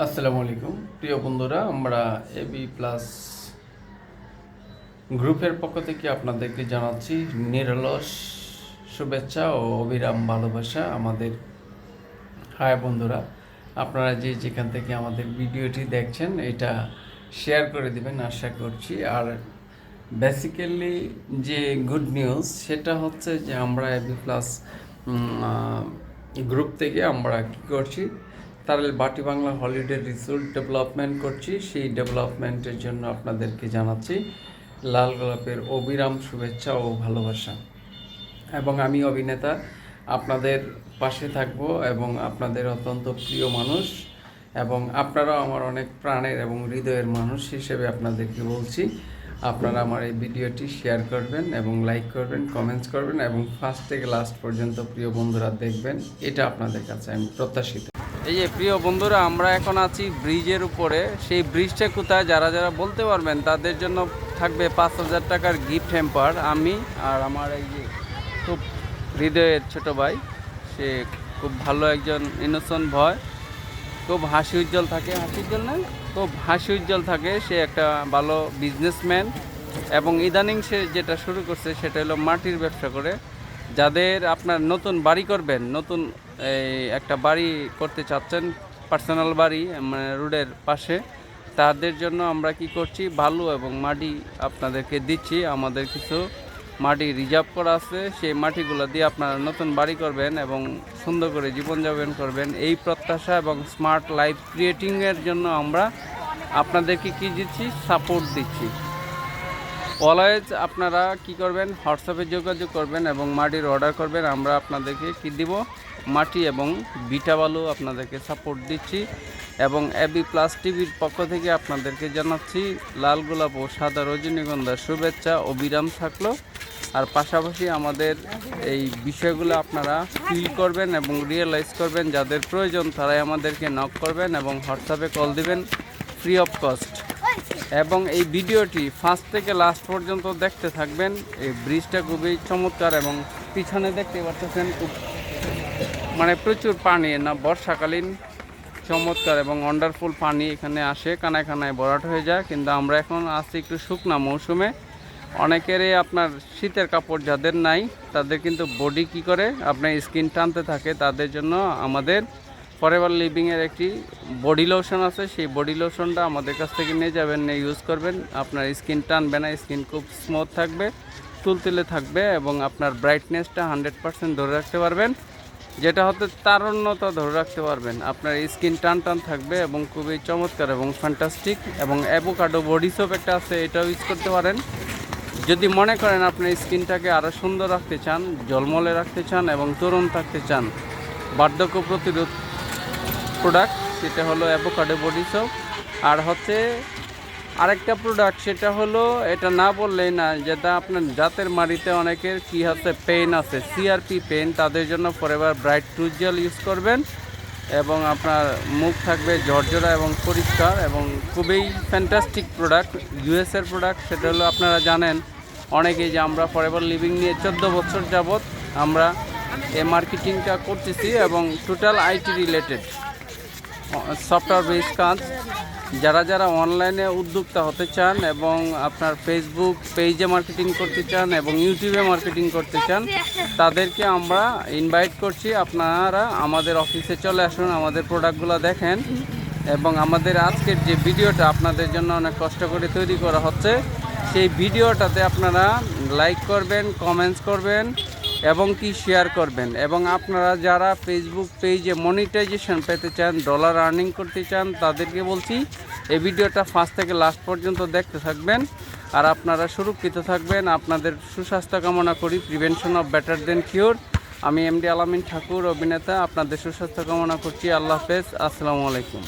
আসসালামু আলাইকুম প্রিয় বন্ধুরা, আমরা এবি প্লাস গ্রুপের পক্ষ থেকে আপনাদেরকে জানাচ্ছি নিরলস শুভেচ্ছা ও অবিরাম ভালোবাসা। আমাদের হাই বন্ধুরা, আপনারা যেখান থেকে আমাদের ভিডিওটি দেখছেন এটা শেয়ার করে দিবেন আশা করছি। আর বেসিক্যালি যে গুড নিউজ সেটা হচ্ছে যে আমরা এবি প্লাস গ্রুপ থেকে আমরা কী করছি, তারেল বাটি বাংলা হলিডে রিসোর্ট ডেভেলপমেন্ট করছি। সেই ডেভেলপমেন্টের জন্য আপনাদেরকে জানাচ্ছি লাল গোলাপের অবিরাম শুভেচ্ছা ও ভালোবাসা। এবং আমি অভিনেতা আপনাদের পাশে থাকব এবং আপনাদের অত্যন্ত প্রিয় মানুষ, এবং আপনারাও আমার অনেক প্রাণের এবং হৃদয়ের মানুষ হিসেবে আপনাদেরকে বলছি, আপনারা আমার এই ভিডিওটি শেয়ার করবেন এবং লাইক করবেন, কমেন্টস করবেন এবং ফার্স্ট থেকে লাস্ট পর্যন্ত প্রিয় বন্ধুরা দেখবেন, এটা আপনাদের কাছে আমি প্রত্যাশিত। এই যে প্রিয় বন্ধুরা, আমরা এখন আছি ব্রিজের উপরে। সেই ব্রিজটা কোথায় যারা যারা বলতে পারবেন তাদের জন্য থাকবে 5,000 টাকার গিফট হ্যাম্পার। আমি আর আমার এই যে খুব হৃদয়ের ছোট ভাই, সে খুব ভালো একজন ইনোসেন্ট ভয়, খুব হাসি উজ্জ্বল থাকে, খুব হাসি উজ্জ্বল থাকে। সে একটা ভালো বিজনেসম্যান এবং ইদানিং সে যেটা শুরু করছে সেটা হলো মাটির ব্যবসা করে। যাদের আপনার নতুন বাড়ি করবেন, নতুন এই একটা বাড়ি করতে চাচ্ছেন, পার্সোনাল বাড়ি মানে রোডের পাশে, তাদের জন্য আমরা কি করছি, বালু এবং মাটি আপনাদেরকে দিচ্ছি। আমাদের কিছু মাটি রিজার্ভ করা আছে, সেই মাটিগুলো দিয়ে আপনারা নতুন বাড়ি করবেন এবং সুন্দর করে জীবনযাপন করবেন, এই প্রত্যাশা এবং স্মার্ট লাইফ ক্রিয়েটিংয়ের জন্য আমরা আপনাদেরকে কি দিচ্ছি, সাপোর্ট দিচ্ছি। অলওয়েজ আপনারা কি করবেন, হোয়াটসঅ্যাপে যোগাযোগ করবেন এবং মাটির অর্ডার করবেন। আমরা আপনাদেরকে কি দিব, মাটি এবং বিটা বালু আপনাদেরকে সাপোর্ট দিচ্ছি। এবং এবি প্লাস টিভির পক্ষ থেকে আপনাদেরকে জানাচ্ছি লাল গোলাপ ও সাদা রজনীগন্ধার শুভেচ্ছা অবিরাম থাকলো। আর পাশাপাশি আমাদের এই বিষয়গুলো আপনারা ফিল করবেন এবং রিয়েলাইজ করবেন, যাদের প্রয়োজন তারাই আমাদেরকে নক করবেন এবং হোয়াটসঅ্যাপে কল দিবেন ফ্রি অফ কস্ট। এবং এই ভিডিওটি ফার্স্ট থেকে লাস্ট পর্যন্ত দেখতে থাকবেন। এই ব্রিজটা খুবই চমৎকার এবং পিছনে দেখতে পাচ্ছেন খুব মানে প্রচুর পানি, না বর্ষাকালীন চমৎকার এবং ওয়ান্ডারফুল পানি এখানে আসে, কানায় কানায় ভরাট হয়ে যায়। কিন্তু আমরা এখন আসছি একটু শুকনা মৌসুমে। অনেকেরই আপনার শীতের কাপড় যাদের নাই, তাদের কিন্তু বডি কি করে আপনার স্কিন টানতে থাকে, তাদের জন্য আমাদের ফরএভার লিভিংয়ের একটি বডি লোশন আছে। সেই বডি লোশনটা আমাদের কাছ থেকে নিয়ে যাবেন, নিয়ে ইউজ করবেন, আপনার স্কিন টানবে না, স্কিন খুব স্মুথ থাকবে, তুলতুলে থাকবে এবং আপনার ব্রাইটনেসটা 100% ধরে রাখতে পারবেন, যেটা হতে তারুণ্যতা ধরে রাখতে পারবেন। আপনার স্কিন টান টান থাকবে এবং খুবই চমৎকার এবং ফ্যান্টাস্টিক। এবং অ্যাভোকাডো বডি সোপ একটা আছে, এটাও ইউজ করতে পারেন যদি মনে করেন আপনার স্কিনটাকে আরও সুন্দর রাখতে চান, ঝলমলে রাখতে চান এবং তরুণ থাকতে চান। বার্ধক্য প্রতিরোধ প্রোডাক্ট সেটা হলো অ্যাভোকাডো বডি সোপ। আর হচ্ছে আরেকটা প্রোডাক্ট, সেটা হলো এটা না বললেই না, যেটা আপনার জাতের মাড়িতে অনেকের কি হচ্ছে পেইন আছে, সিআরপি পেইন, তাদের জন্য forever bright tooth jail use করবেন এবং আপনার মুখ থাকবে ঝরঝরা এবং পরিষ্কার এবং খুবই ফ্যান্টাস্টিক প্রোডাক্ট, ইউএসের প্রোডাক্ট। সেটা হলো আপনারা জানেন অনেকেই যে আমরা ফরএভার লিভিং নিয়ে 14 বছর যাবৎ আমরা এই মার্কেটিংটা করতেছি এবং total IT related software base কাজ। যারা যারা অনলাইনে উদ্যোক্তা হতে চান এবং আপনার ফেসবুক পেজে মার্কেটিং করতে চান এবং ইউটিউবে মার্কেটিং করতে চান, তাদেরকে আমরা ইনভাইট করছি, আপনারা আমাদের অফিসে চলে আসুন, আমাদের প্রোডাক্টগুলো দেখেন। এবং আমাদের আজকের যে ভিডিওটা আপনাদের জন্য অনেক কষ্ট করে তৈরি করা হচ্ছে, সেই ভিডিওটাতে আপনারা লাইক করবেন, কমেন্টস করবেন এবং কি শেয়ার করবেন। এবং আপনারা যারা ফেসবুক পেজে মনিটাইজেশন পেতে চান, ডলার আর্নিং করতে চান, তাদেরকে বলছি এই ভিডিওটা ফার্স্ট থেকে লাস্ট পর্যন্ত দেখতে থাকবেন আর আপনারা সুরক্ষিত থাকবেন। আপনাদের সুস্বাস্থ্য কামনা করি, prevention of better then cure. আমি এমডি আলামিন ঠাকুর, অভিনেতা, আপনাদের সুস্বাস্থ্য কামনা করছি। আল্লাহ হাফেজ, আসসালামু আলাইকুম।